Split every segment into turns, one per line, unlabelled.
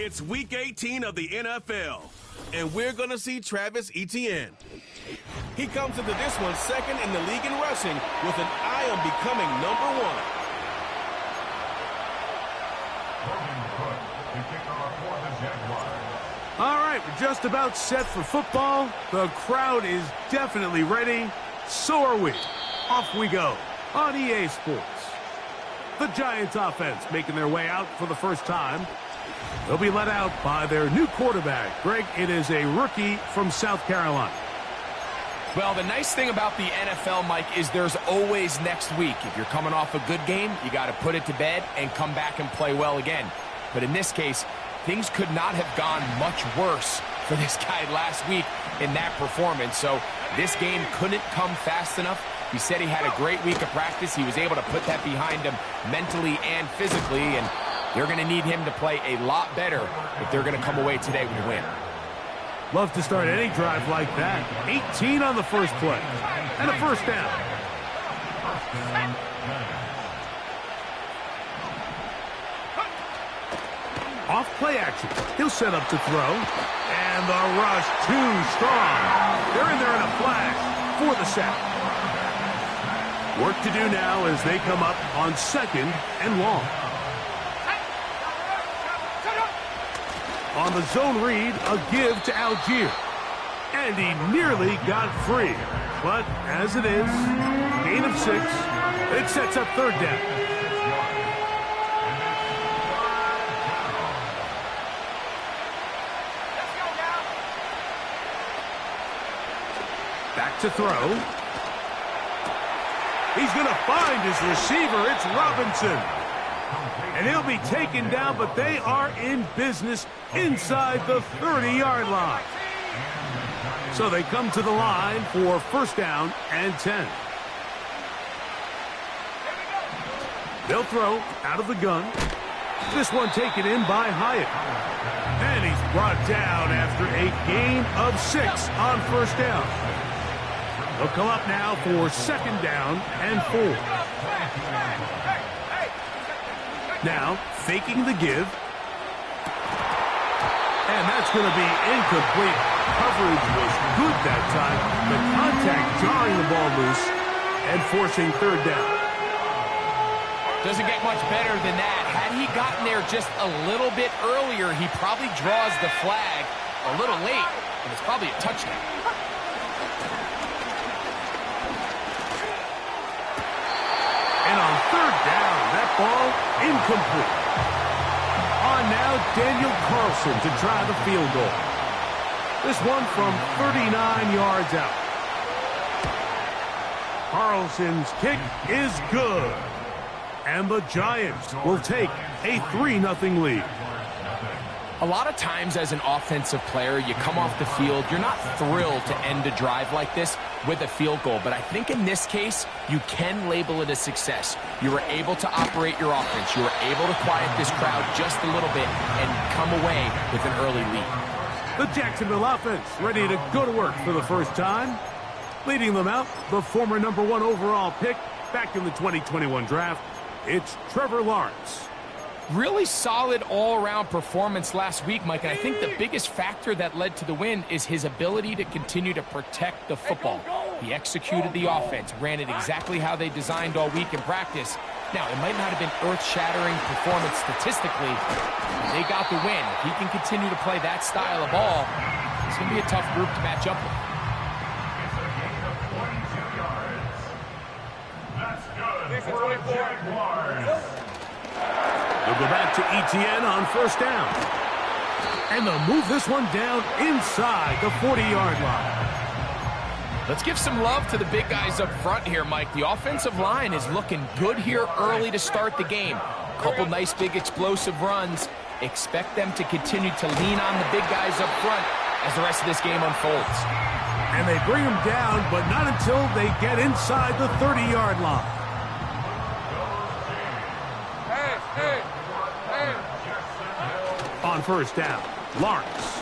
It's Week 18 of the NFL, and we're going to see Travis Etienne. He comes into this one second in the league in rushing with an eye on becoming number one.
All right, we're just about set for football. The crowd is definitely ready. So are we. Off we go on EA Sports. The Giants offense making their way out for the first time. They'll be led out by their new quarterback. Greg, it is a rookie from South Carolina.
Well, the nice thing about the NFL, Mike, is there's always next week. If you're coming off a good game, you got to put it to bed and come back and play well again. But in this case, things could not have gone much worse for this guy last week in that performance. So this game couldn't come fast enough. He said he had a great week of practice. He was able to put that behind him mentally and physically, and they're going to need him to play a lot better if they're going to come away today with a win.
Love to start any drive like that. 18 on the first play. And a first down. Off play action. He'll set up to throw. And the rush too strong. They're in there in a flash for the sack. Work to do now as they come up on second and long. On the zone read, a give to Algier. And he nearly got free. But as it is, gain of 6. It sets up third down. Back to throw. He's going to find his receiver. It's Robinson. And he'll be taken down, but they are in business inside the 30-yard line. So they come to the line for first down and 10. They'll throw out of the gun. This one taken in by Hyatt. And he's brought down after a gain of 6 on first down. They'll come up now for second down and 4. Now, faking the give. And that's going to be incomplete. Coverage was good that time. The contact jarring the ball loose and forcing third down.
Doesn't get much better than that. Had he gotten there just a little bit earlier, he probably draws the flag a little late, and it's probably a touchdown.
And on third down, that ball incomplete. On now, Daniel Carlson to try the field goal. This one from 39 yards out. Carlson's kick is good. And the Giants will take a 3-0 lead.
A lot of times as an offensive player, you come off the field, you're not thrilled to end a drive like this with a field goal. But I think in this case, you can label it a success. You were able to operate your offense. You were able to quiet this crowd just a little bit and come away with an early lead.
The Jacksonville offense ready to go to work for the first time. Leading them out, the former #1 overall pick back in the 2021 draft, it's Trevor Lawrence.
Really solid all-around performance last week, Mike, and I think the biggest factor that led to the win is his ability to continue to protect the football. He executed the offense, ran it exactly how they designed all week in practice. Now, it might not have been earth-shattering performance statistically, but they got the win. If he can continue to play that style of ball, it's going to be a tough group to match up with.
They'll go back to Etienne on first down. And they'll move this one down inside the 40-yard line.
Let's give some love to the big guys up front here, Mike. The offensive line is looking good here early to start the game. Couple nice big explosive runs. Expect them to continue to lean on the big guys up front as the rest of this game unfolds.
And they bring them down, but not until they get inside the 30-yard line. On first down, Lawrence.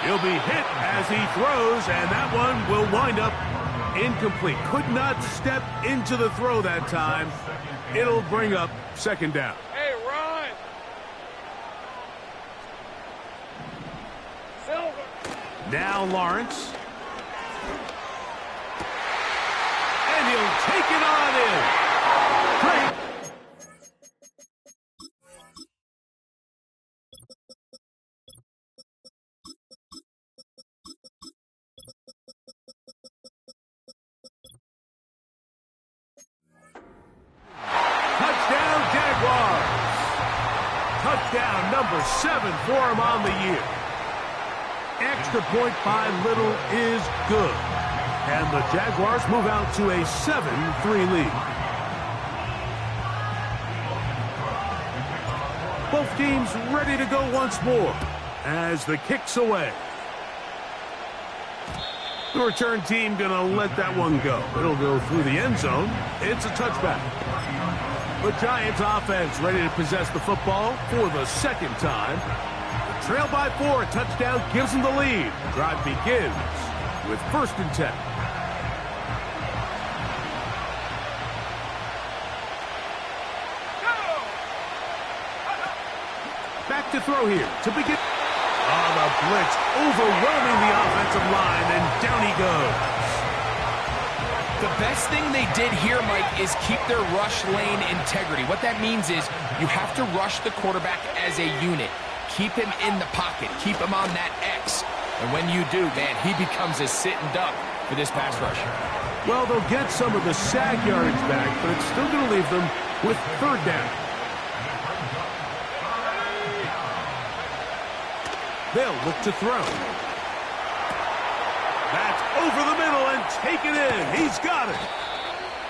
He'll be hit as he throws, and that one will wind up incomplete. Could not step into the throw that time. It'll bring up second down.
Hey, Ron!
Now Lawrence. And he'll take it on in. Great. Touchdown, Jaguars. Touchdown number 7 for him on the year. Extra point by little is good. And the Jaguars move out to a 7-3 lead. Both teams ready to go once more as the kick's away. The return team gonna let that one go. It'll go through the end zone. It's a touchback. The Giants offense ready to possess the football for the second time. The trail by 4, a touchdown gives them the lead. Drive begins with 1st and 10. Back to throw here to begin. Oh, the blitz overwhelming the offensive line, and down he goes.
The best thing they did here, Mike, is keep their rush lane integrity. What that means is you have to rush the quarterback as a unit. Keep him in the pocket. Keep him on that X. And when you do, man, he becomes a sitting duck for this pass rush.
Well, they'll get some of the sag yardage back, but it's still going to leave them with 3rd down. They'll look to throw. That's over the middle and taken in. He's got it.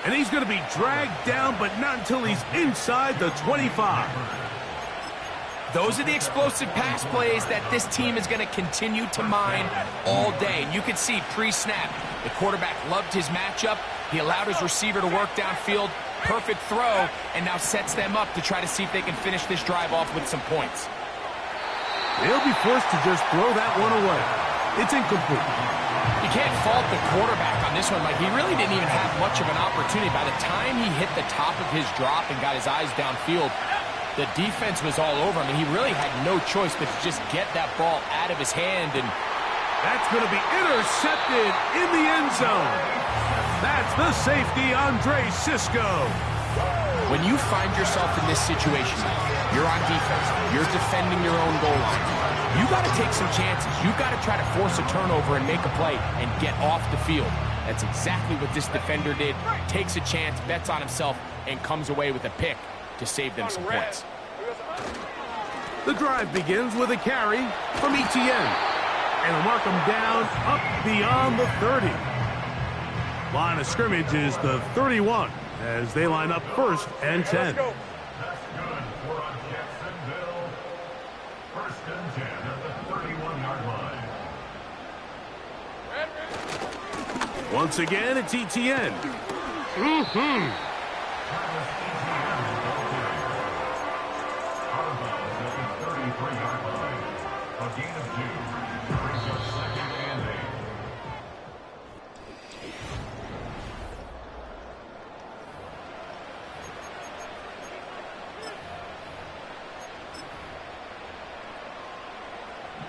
And he's going to be dragged down, but not until he's inside the 25.
Those are the explosive pass plays that this team is going to continue to mine all day. And you can see pre-snap, the quarterback loved his matchup. He allowed his receiver to work downfield. Perfect throw, and now sets them up to try to see if they can finish this drive off with some points.
They'll be forced to just throw that one away. It's incomplete.
You can't fault the quarterback on this one, Mike. He really didn't even have much of an opportunity. By the time he hit the top of his drop and got his eyes downfield, the defense was all over him, and he really had no choice but to just get that ball out of his hand. And
that's going to be intercepted in the end zone. That's the safety, Andre Cisco.
When you find yourself in this situation, you're on defense, you're defending your own goal line, you got to take some chances. You got to try to force a turnover and make a play and get off the field. That's exactly what this defender did. Takes a chance, bets on himself, and comes away with a pick to save them some points.
The drive begins with a carry from Etienne. And they'll mark him down up beyond the 30. Line of scrimmage is the 31 as they line up 1st and 10. Once again, it's Etienne.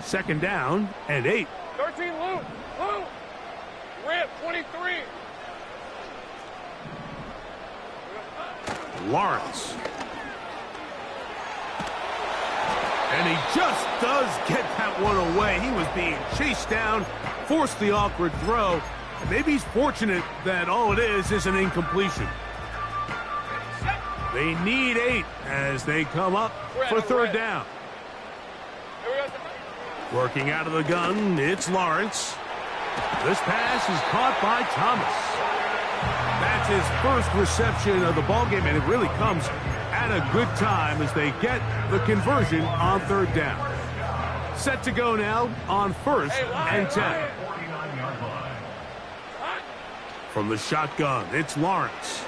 Second down and 8.
13, Luke. Rip, 23.
Lawrence. And he just does get that one away. He was being chased down, forced the awkward throw. Maybe he's fortunate that all it is an incompletion. They need 8 as they come up for 3rd down. Working out of the gun, it's Lawrence. This pass is caught by Thomas. That's his first reception of the ballgame, and it really comes at a good time as they get the conversion on 3rd down. Set to go now on 1st and 10. From the shotgun, it's Lawrence.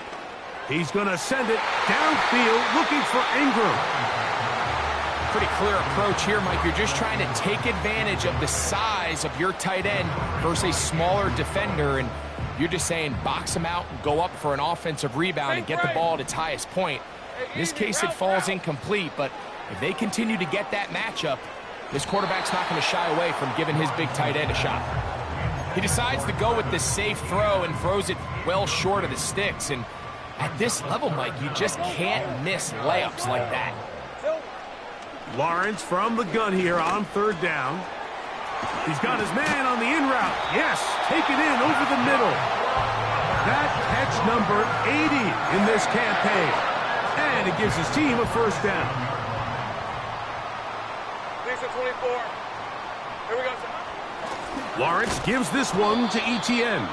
He's going to send it downfield looking for Ingram.
Pretty clear approach here, Mike. You're just trying to take advantage of the size of your tight end versus a smaller defender, and you're just saying box him out and go up for an offensive rebound and get the ball at its highest point. In this case, it falls incomplete, but if they continue to get that matchup, This quarterback's not going to shy away from giving his big tight end a shot. He decides to go with this safe throw and throws it well short of the sticks. And at this level, Mike, you just can't miss layups like that.
Lawrence from the gun here on 3rd down. He's got his man on the in route. Yes, taken in over the middle. That catch number 80 in this campaign. And it gives his team a 1st down.
Lisa 24. Here we go, sir.
Lawrence gives this one to Etienne.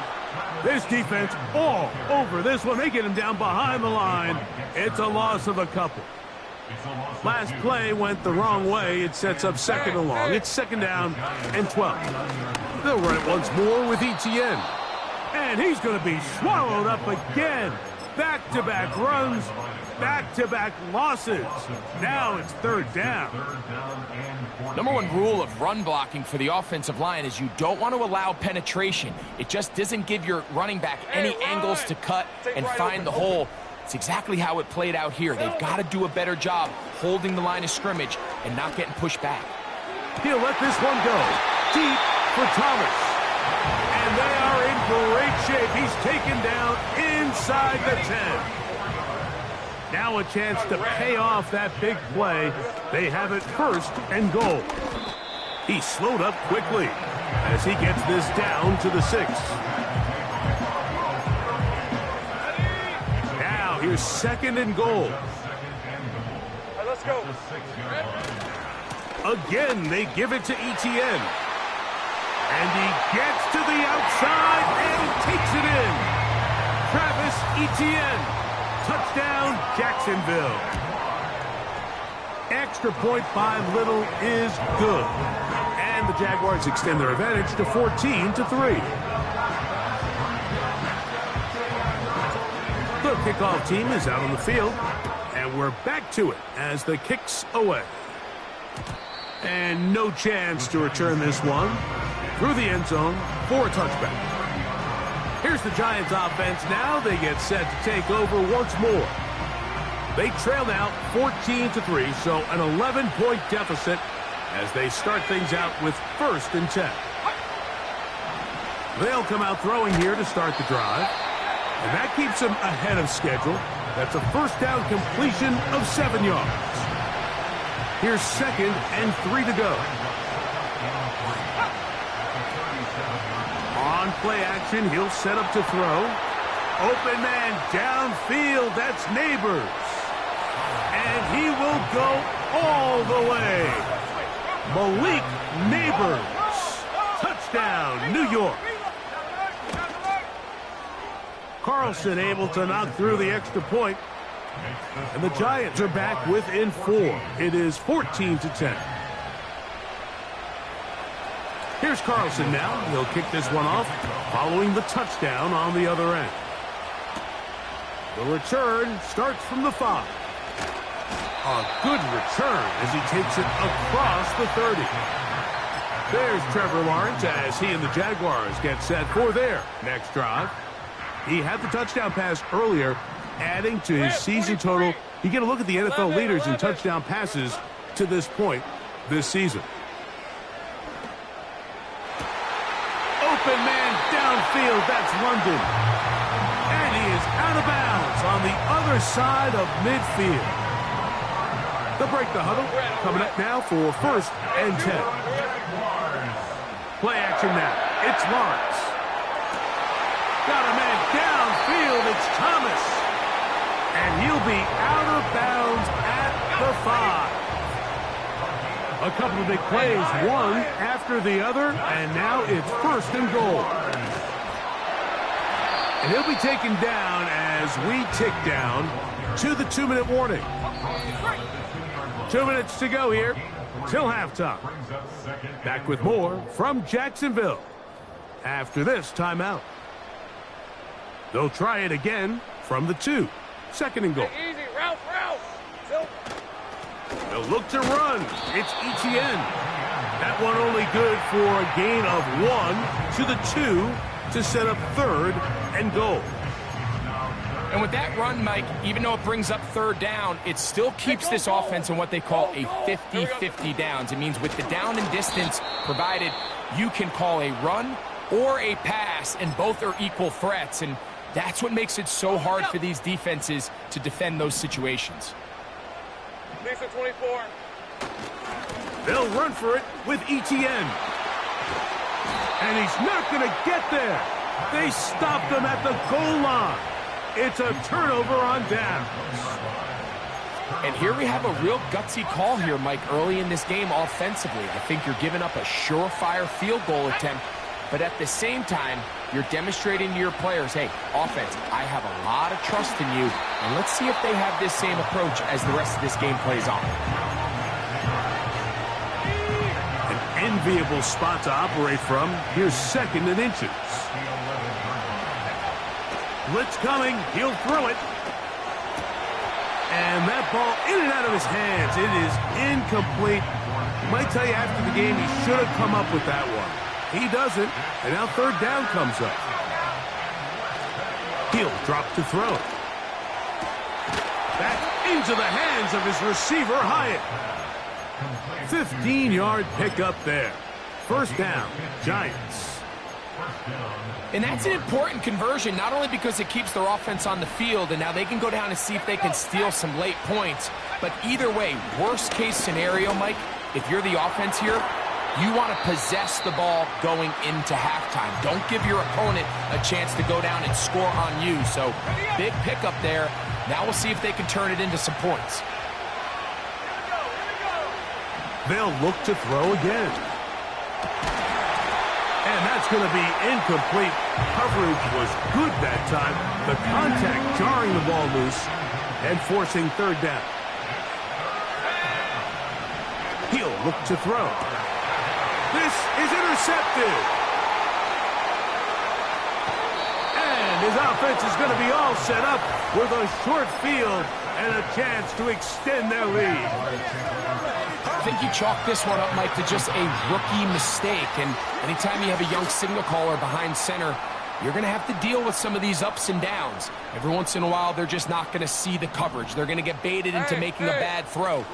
This defense all over this one. They get him down behind the line. It's a loss of a couple. Last play went the wrong way. It sets up 2nd and long. It's 2nd down and 12. They'll run it once more with Etienne. And he's going to be swallowed up again. Back-to-back runs, back-to-back losses. Now it's 3rd down.
Number 1 rule of run blocking for the offensive line is you don't want to allow penetration. It just doesn't give your running back any angles to cut and find the hole. It's exactly how it played out here. They've got to do a better job holding the line of scrimmage and not getting pushed back.
He'll let this one go. Deep for Thomas. And they are in great shape. He's taken down inside the 10. Now a chance to pay off that big play. They have it 1st and goal. He slowed up quickly as he gets this down to the 6. Here's 2nd and goal.
Right, let's go.
Again, they give it to Etienne. And he gets to the outside and takes it in. Travis Etienne. Touchdown, Jacksonville. Extra point by Little is good. And the Jaguars extend their advantage to 14-3. The kickoff team is out on the field, and we're back to it as the kick's away. And no chance to return this one through the end zone for a touchback. Here's the Giants offense now. They get set to take over once more. They trail now 14-3, so an 11-point deficit as they start things out with 1st and 10. They'll come out throwing here to start the drive. And that keeps him ahead of schedule. That's a 1st down completion of 7 yards. Here's 2nd and 3 to go. On play action, he'll set up to throw. Open man downfield, that's Neighbors. And he will go all the way. Malik Neighbors. Touchdown, New York. Carlson able to knock through the extra point. And the Giants are back within 4. It is 14-10. Here's Carlson now. He'll kick this one off following the touchdown on the other end. The return starts from the 5. A good return as he takes it across the 30. There's Trevor Lawrence as he and the Jaguars get set for their next drive. He had the touchdown pass earlier, adding to his season total. You get a look at the NFL leaders in touchdown passes to this point this season. Open man downfield, that's London. And he is out of bounds on the other side of midfield. They'll break the huddle. Coming up now for 1st and 10. Play action now. It's Lawrence. Got a man downfield. It's Thomas. And he'll be out of bounds at the 5. A couple of big plays, one after the other, and now it's 1st and goal. And he'll be taken down as we tick down to the 2-minute warning. 2 minutes to go here till halftime. Back with more from Jacksonville after this timeout. They'll try it again from the 2. 2nd and goal.
Easy, Ralph.
They'll look to run. It's Etienne. That one only good for a gain of 1 to the 2 to set up 3rd and goal.
And with that run, Mike, even though it brings up third down, it still keeps this offense in what they call a 50-50 downs. It means with the down and distance provided, you can call a run or a pass, and both are equal threats. And that's what makes it so hard for these defenses to defend those situations.
Lisa 24.
They'll run for it with ETN. And he's not going to get there. They stopped him at the goal line. It's a turnover on downs.
And here we have a real gutsy call here, Mike, early in this game offensively. I think you're giving up a surefire field goal attempt, but at the same time, you're demonstrating to your players, hey, offense, I have a lot of trust in you, and let's see if they have this same approach as the rest of this game plays on.
An enviable spot to operate from. Here's second and inches. Blitz coming. He'll throw it. And that ball in and out of his hands. It is incomplete. Might tell you after the game he should have come up with that one. He doesn't, and now third down comes up. He'll drop to throw. Back into the hands of his receiver, Hyatt. 15-yard pickup there. First down, Giants.
And that's an important conversion, not only because it keeps their offense on the field, and now they can go down and see if they can steal some late points. But either way, worst case scenario, Mike, if you're the offense here, you want to possess the ball going into halftime. Don't give your opponent a chance to go down and score on you. So big pickup there. Now we'll see if they can turn it into some points.
They'll look to throw again. And that's going to be incomplete. Coverage was good that time. The contact jarring the ball loose and forcing third down. He'll look to throw. This is intercepted. And his offense is going to be all set up with a short field and a chance to extend their lead.
I think you chalk this one up, Mike, to just a rookie mistake. And anytime you have a young signal caller behind center, you're going to have to deal with some of these ups and downs. Every once in a while, they're just not going to see the coverage. They're going to get baited into making a bad throw.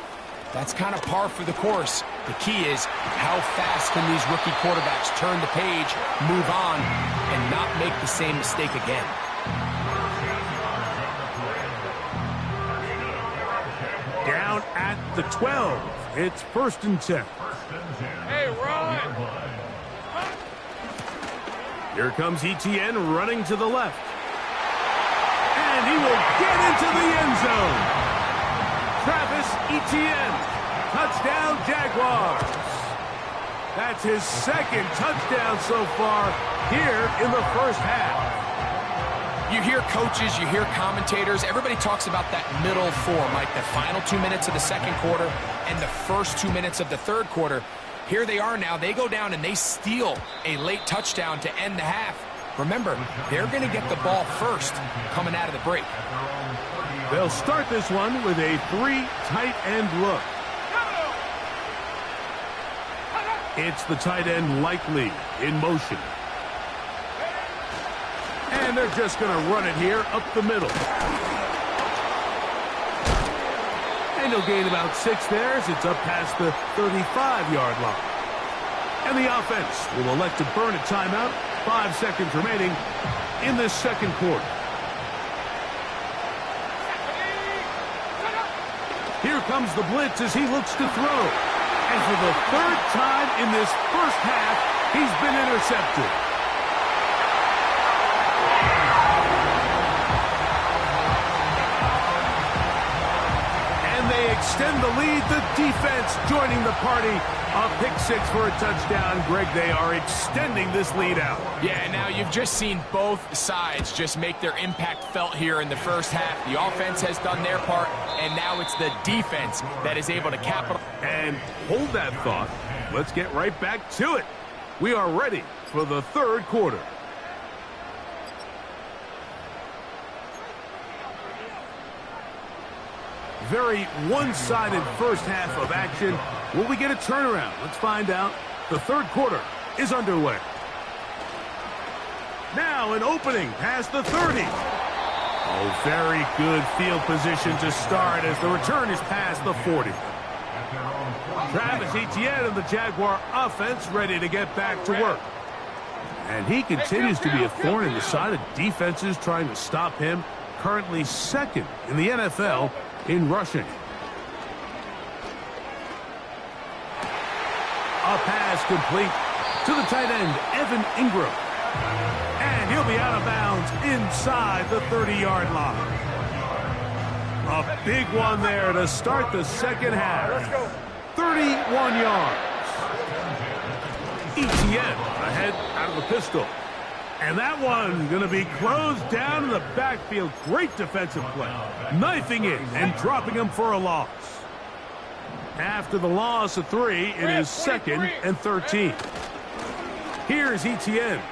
That's kind of par for the course. The key is how fast can these rookie quarterbacks turn the page, move on, and not make the same mistake again.
Down at the 12. It's first and 10.
Hey, run!
Here comes ETN running to the left. And he will get into the end zone. Travis Etienne. Touchdown, Jaguars. That's his second touchdown so far here in the first half.
You hear coaches, you hear commentators, everybody talks about that middle four, Mike, the final 2 minutes of the second quarter and the first 2 minutes of the third quarter. Here they are now. They go down and they steal a late touchdown to end the half. Remember, they're going to get the ball first coming out of the break.
They'll start this one with a three tight end look. It's the tight end likely in motion. And they're just going to run it here up the middle. And he'll gain about 6 there as it's up past the 35-yard line. And the offense will elect to burn a timeout. 5 seconds remaining in this second quarter. Here comes the blitz as he looks to throw. And for the third time in this first half, he's been intercepted. Extend the lead. The defense joining the party. A pick 6 for a touchdown. Greg, they are extending this lead out.
Yeah, and now you've just seen both sides just make their impact felt here in the first half. The offense has done their part, and now it's the defense that is able to capitalize.
And hold that thought. Let's get right back to it. We are ready for the third quarter. Very one-sided first half of action. Will we get a turnaround? Let's find out. The third quarter is underway. Now an opening past the 30. Oh, very good field position to start as the return is past the 40. Travis Etienne and the Jaguar offense ready to get back to work. And he continues to be a thorn in the side of defenses trying to stop him. Currently second in the NFL in rushing. A pass complete to the tight end, Evan Ingram. And he'll be out of bounds inside the 30-yard line. A big one there to start the second half.
Let's go.
31 yards. Etienne ahead out of the pistol. And that one going to be closed down in the backfield. Great defensive play. Knifing it and dropping him for a loss. After the loss of 3, it is 2nd and 13. Here's Etienne.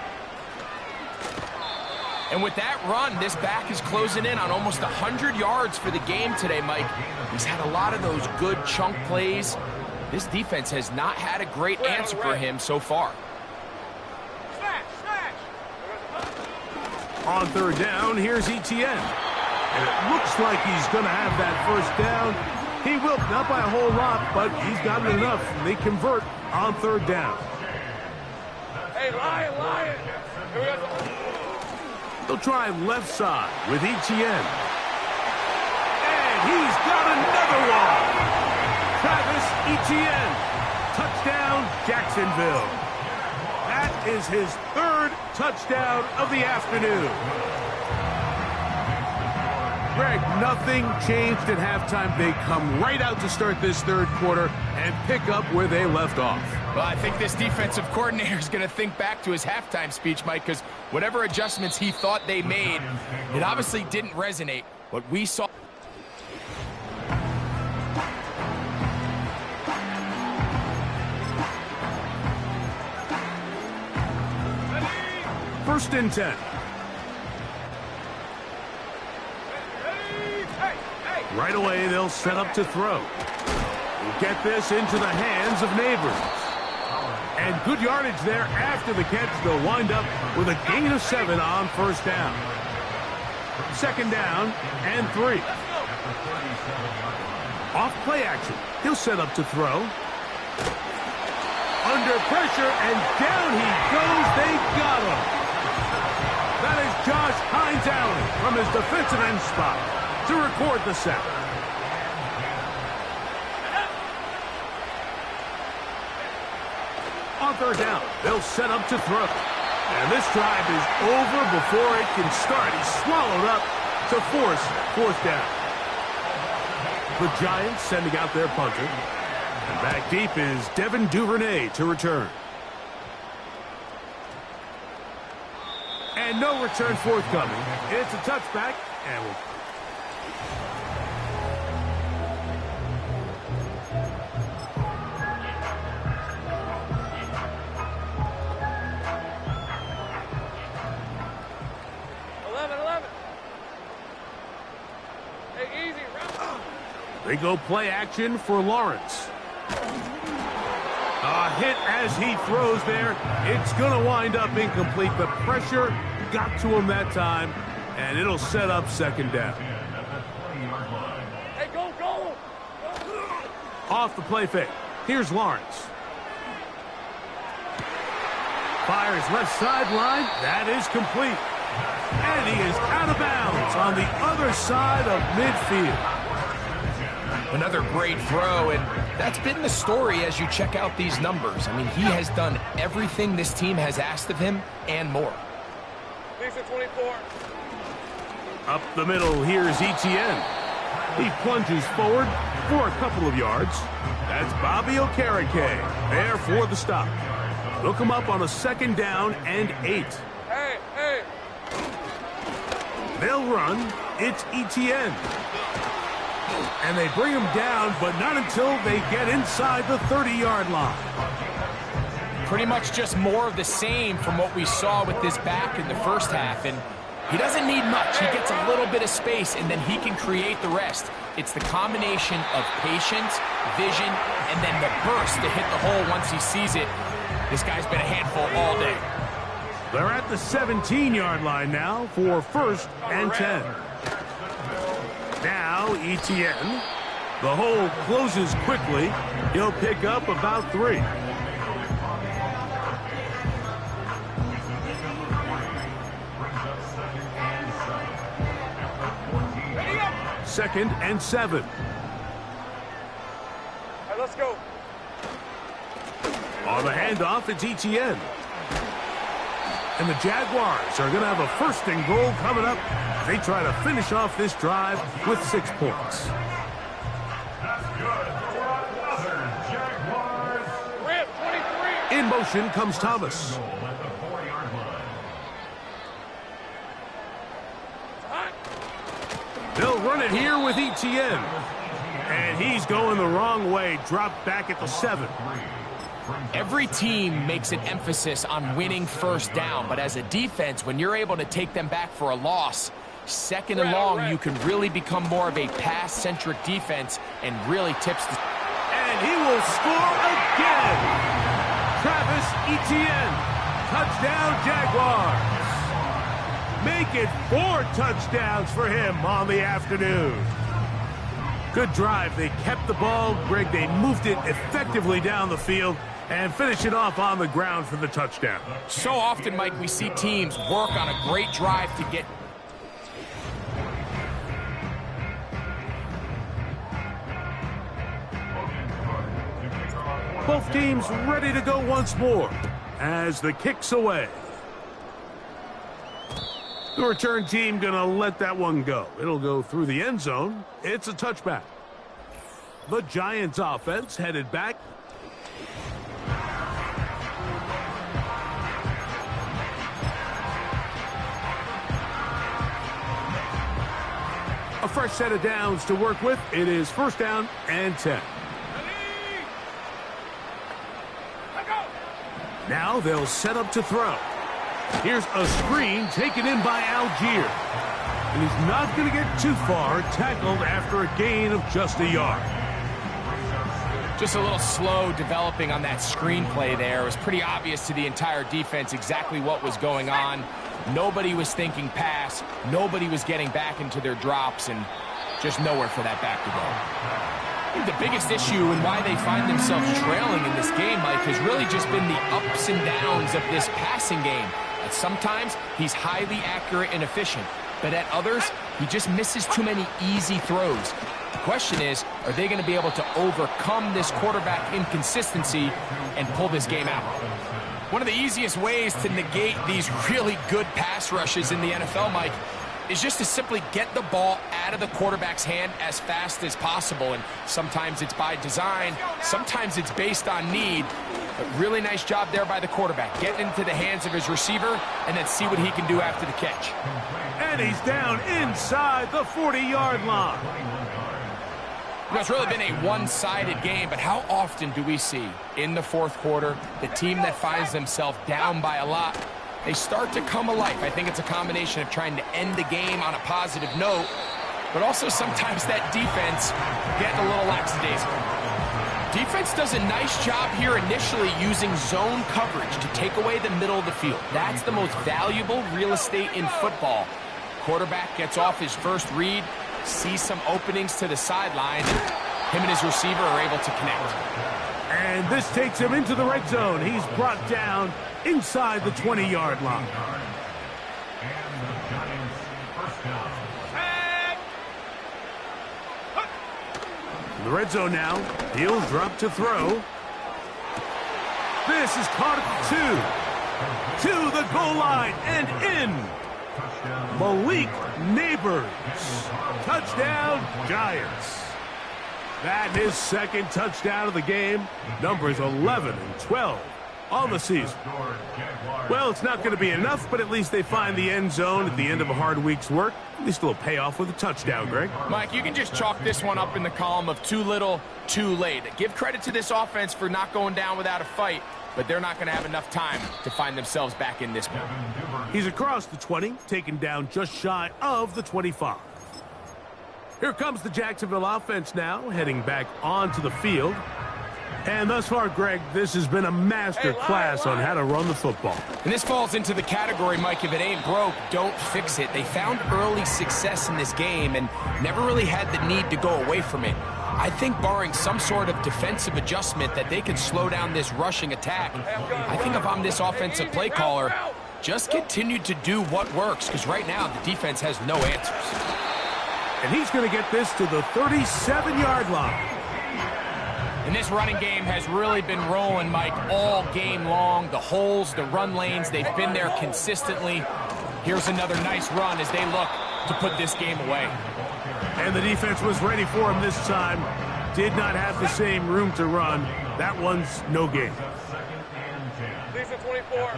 And with that run, this back is closing in on almost 100 yards for the game today, Mike. He's had a lot of those good chunk plays. This defense has not had a great answer for him so far.
On 3rd down, here's Etienne. And it looks like he's going to have that 1st down. He will, not by a whole lot, but he's got it enough. They convert on 3rd down.
Hey, Lion. Here we go.
They'll try left side with Etienne. And he's got another one. Travis Etienne. Touchdown, Jacksonville. That is his 3rd touchdown of the afternoon. Greg, nothing changed at halftime. They come right out to start this 3rd quarter and pick up where they left off.
Well, I think this defensive coordinator is going to think back to his halftime speech, Mike, because whatever adjustments he thought they made, it obviously didn't resonate. What we saw...
First and 10. Right away, they'll set up to throw. We'll get this into the hands of Neighbors. And good yardage there after the catch. They'll wind up with a gain of 7 on 1st down. 2nd down and 3. Off play action. He'll set up to throw. Under pressure, and down he goes. They got him. That is Josh Hines Allen from his defensive end spot to record the sack. On 3rd down, they'll set up to throw. And this drive is over before it can start. He's swallowed up to force 4th down. The Giants sending out their punter. And back deep is Devin Duvernay to return. And no return forthcoming. It's a touchback, and we'll...
Hey, easy.
They go play action for Lawrence. A hit as he throws there. It's going to wind up incomplete. The pressure got to him that time, and it'll set up 2nd down.
Hey, go.
Off the play fake. Here's Lawrence. Fires left sideline. That is complete. And he is out of bounds on the other side of midfield.
Another great throw, and that's been the story as you check out these numbers. I mean, he has done everything this team has asked of him and more.
Lisa 24.
Up the middle, here's Etienne. He plunges forward for a couple of yards. That's Bobby Okereke there for the stop. They'll come up on a 2nd down and 8.
Hey.
They'll run. It's Etienne. And they bring him down, but not until they get inside the 30-yard line.
Pretty much just more of the same from what we saw with this back in the 1st half. And he doesn't need much. He gets a little bit of space, and then he can create the rest. It's the combination of patience, vision, and then the burst to hit the hole once he sees it. This guy's been a handful all day.
They're at the 17-yard line now for 1st and 10. Now Etienne. The hole closes quickly. He'll pick up about 3. Second and 7.
All right, let's go.
On the handoff, it's Etienne. And the Jaguars are going to have a first and goal coming up. They try to finish off this drive with 6 points. In motion comes Thomas. They'll run it here with Etienne. And he's going the wrong way. Dropped back at the 7.
Every team makes an emphasis on winning first down, but as a defense, when you're able to take them back for a loss, second and long, you can really become more of a pass-centric defense and really tips the...
And he will score again. Travis Etienne. Touchdown, Jaguars. Make it 4 touchdowns for him on the afternoon. Good drive. They kept the ball. Greg, they moved it effectively down the field and finish it off on the ground for the touchdown.
So often, Mike, we see teams work on a great drive to get...
Both teams ready to go once more as the kick's away. The return team going to let that one go. It'll go through the end zone. It's a touchback. The Giants offense headed back. A fresh set of downs to work with. It is first down and 10. Now they'll set up to throw. Here's a screen taken in by Algier. And he's not going to get too far, tackled after a gain of just a yard.
Just a little slow developing on that screenplay there. It was pretty obvious to the entire defense exactly what was going on. Nobody was thinking pass. Nobody was getting back into their drops, and just nowhere for that back to go. I think the biggest issue and why they find themselves trailing in this game, Mike, has really just been the ups and downs of this passing game. And sometimes he's highly accurate and efficient, but at others, he just misses too many easy throws. The question is, are they going to be able to overcome this quarterback inconsistency and pull this game out? One of the easiest ways to negate these really good pass rushes in the NFL, Mike, is just to simply get the ball out of the quarterback's hand as fast as possible. And sometimes it's by design, sometimes it's based on need. But really nice job there by the quarterback, getting into the hands of his receiver and then see what he can do after the catch.
And he's down inside the 40-yard line.
You know, it's really been a one-sided game, but how often do we see in the fourth quarter the team that finds themselves down by a lot, they start to come alive? I think it's a combination of trying to end the game on a positive note, but also sometimes that defense getting a little lackadaisical. Defense does a nice job here initially using zone coverage to take away the middle of the field. That's the most valuable real estate in football. Quarterback gets off his first read, sees some openings to the sideline, and him and his receiver are able to connect.
And this takes him into the red zone. He's brought down inside the 20-yard line. In the red zone now. He'll drop to throw. This is caught at the 2. To the goal line and in. Malik Neighbors. Touchdown, Giants. That is second touchdown of the game. Numbers 11 and 12 on the season. Well, it's not going to be enough, but at least they find the end zone at the end of a hard week's work. At least it'll pay off with a touchdown, Greg.
Mike, you can just chalk this one up in the column of too little, too late. Give credit to this offense for not going down without a fight, but they're not going to have enough time to find themselves back in this one.
He's across the 20, taken down just shy of the 25. Here comes the Jacksonville offense now, heading back onto the field. And thus far, Greg, this has been a master class on how to run the football.
And this falls into the category, Mike, if it ain't broke, don't fix it. They found early success in this game and never really had the need to go away from it. I think barring some sort of defensive adjustment that they can slow down this rushing attack. I think if I'm this offensive play caller, just continue to do what works, because right now the defense has no answers.
And he's going to get this to the 37-yard line.
And this running game has really been rolling, Mike, all game long. The holes, the run lanes, they've been there consistently. Here's another nice run as they look to put this game away.
And the defense was ready for him this time. Did not have the same room to run. That one's no gain.
Lisa 24.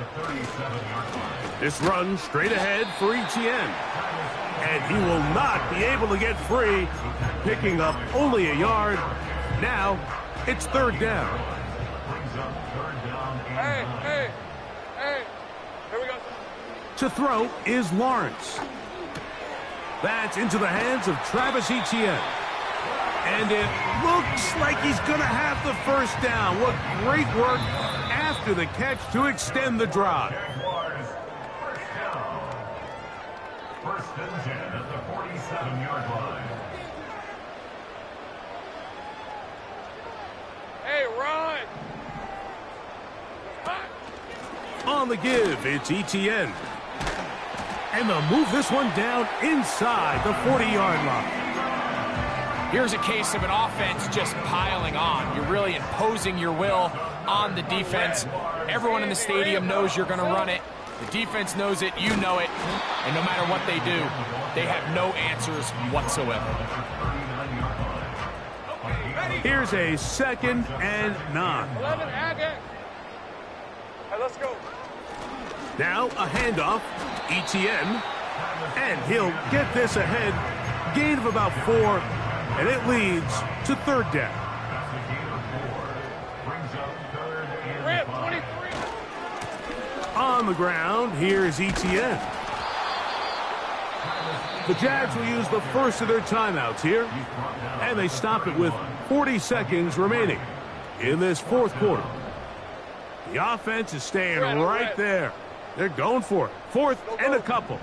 This run straight ahead for Etienne. And he will not be able to get free, picking up only a yard. Now, it's third down.
Hey. Here we go.
To throw is Lawrence. That's into the hands of Travis Etienne. And it looks like he's going to have the first down. What great work after the catch to extend the drive.
First and 10 at the 47-yard line.
Hey, run!
On the give, it's Etienne. And they'll move this one down inside the 40-yard line.
Here's a case of an offense just piling on. You're really imposing your will on the defense. Everyone in the stadium knows you're going to run it. The defense knows it, you know it. And no matter what they do, they have no answers whatsoever.
Here's a 2nd and 9.
11 Agate. Hey, let's go.
Now a handoff, Etienne, and he'll get this ahead. Gain of about 4, and it leads to third down.
Rip, 23.
On the ground, here's Etienne. The Jags will use the first of their timeouts here, and they stop it with 40 seconds remaining in this fourth quarter. The offense is staying right there. They're going for it. Fourth and a couple.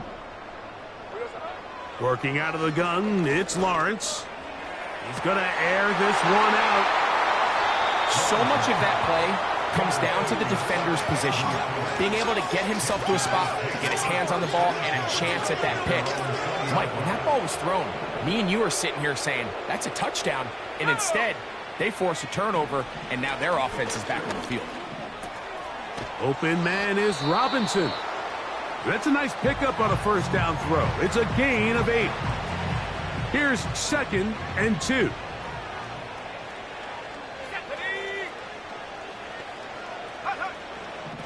Working out of the gun, it's Lawrence. He's going to air this one out.
So much of that play comes down to the defender's position. Being able to get himself to a spot, to get his hands on the ball, and a chance at that pick. Mike, when that ball was thrown, me and you are sitting here saying, that's a touchdown. And instead, they force a turnover, and now their offense is back on the field.
Open man is Robinson. That's a nice pickup on a first down throw. It's a gain of 8. Here's 2nd and 2.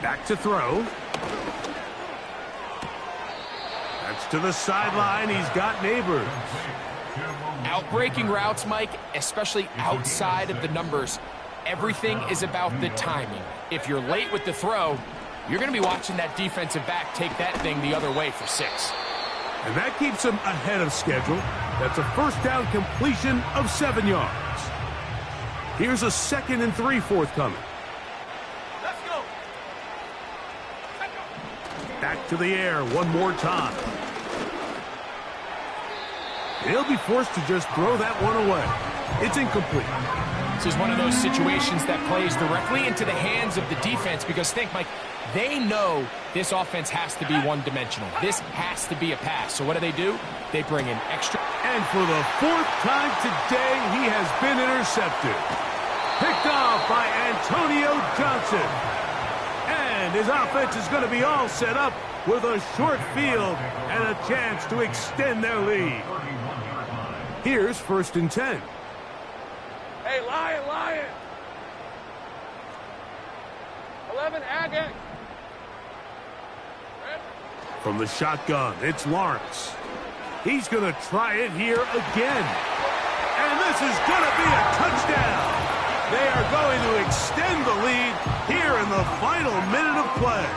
Back to throw. That's to the sideline. He's got Neighbors.
Outbreaking routes, Mike, especially outside of the numbers, everything is about the timing. If you're late with the throw, you're going to be watching that defensive back take that thing the other way for 6.
And that keeps him ahead of schedule. That's a first down completion of 7 yards. Here's a 2nd and 3 forthcoming.
Let's go.
Back to the air one more time. He'll be forced to just throw that one away. It's incomplete.
This is one of those situations that plays directly into the hands of the defense because think, Mike, they know this offense has to be one-dimensional. This has to be a pass. So what do? They bring in extra.
And for the 4th time today, he has been intercepted. Picked off by Antonio Johnson. And his offense is going to be all set up with a short field and a chance to extend their lead. Here's 1st and 10.
Hey, Lion. 11 Agate.
From the shotgun, it's Lawrence. He's going to try it here again. And this is going to be a touchdown. They are going to extend the lead here in the final minute of play.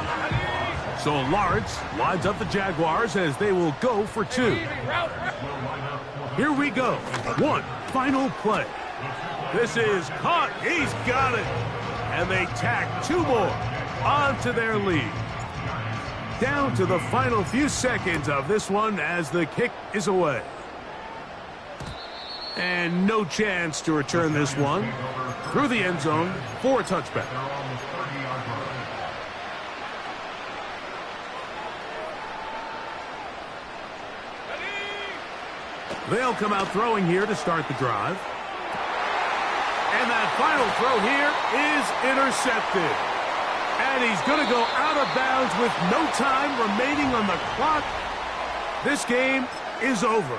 So Lawrence lines up the Jaguars as they will go for 2. Here we go. One final play. This is caught. He's got it. And they tack 2 more onto their lead. Down to the final few seconds of this one as the kick is away. And no chance to return this one through the end zone for a touchback. They'll come out throwing here to start the drive. And that final throw here is intercepted. And he's going to go out of bounds with no time remaining on the clock. This game is over.